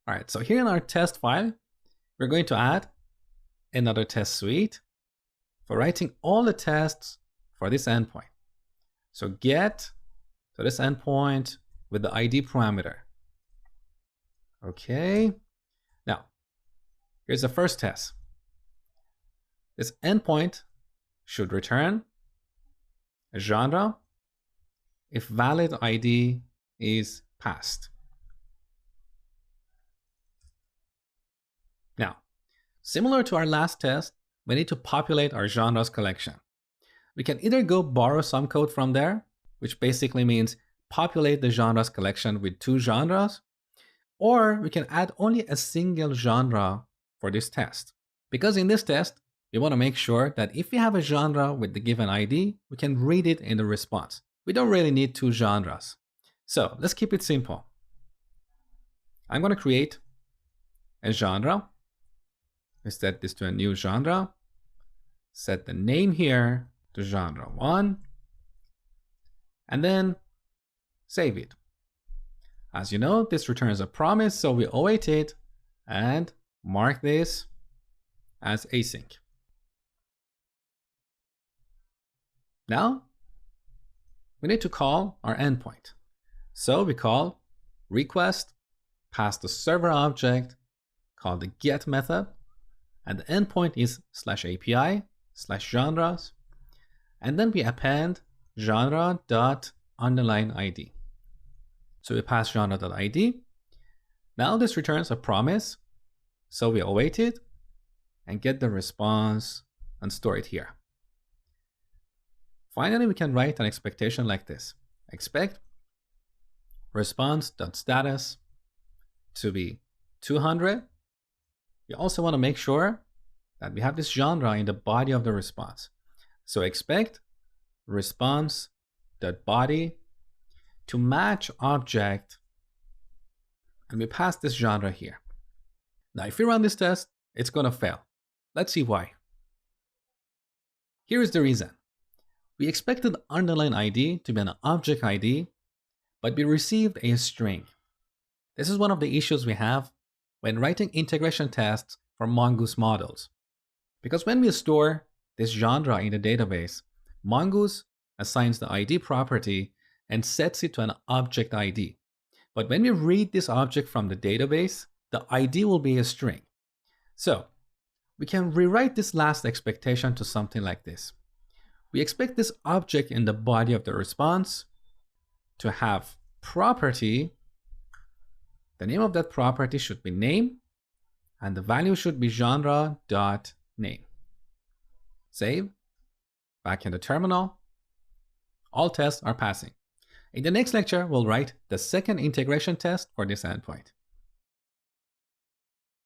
All right, so here in our test file, we're going to add another test suite for writing all the tests for this endpoint. So get to this endpoint with the ID parameter. Okay, now here's the first test. This endpoint should return a genre if valid ID is passed. Now, similar to our last test, we need to populate our genres collection. We can either go borrow some code from there, which basically means populate the genres collection with 2 genres, or we can add only a single genre for this test. Because in this test, we want to make sure that if we have a genre with the given ID, we can read it in the response. We don't really need 2 genres. So let's keep it simple. I'm going to create a genre. We set this to a new genre. Set the name here to genre 1. And then save it. As you know, this returns a promise, so we await it and mark this as async. Now, we need to call our endpoint. So we call request, pass the server object, call the get method, and the endpoint is /API/genres, and then we append genre._ID. So we pass genre.ID. Now this returns a promise, so we await it and get the response and store it here. Finally, we can write an expectation like this. Expect response.status to be 200. We also want to make sure that we have this genre in the body of the response. So expect response.body to match object, and we pass this genre here. Now, if we run this test, it's going to fail. Let's see why. Here is the reason. We expected the underline ID to be an object ID, but we received a string. This is one of the issues we have when writing integration tests for Mongoose models. Because when we store this genre in the database, Mongoose assigns the ID property and sets it to an object ID. But when we read this object from the database, the ID will be a string. So we can rewrite this last expectation to something like this. We expect this object in the body of the response to have property. The name of that property should be name, and the value should be genre.name. Save. Back in the terminal. All tests are passing. In the next lecture, we'll write the second integration test for this endpoint.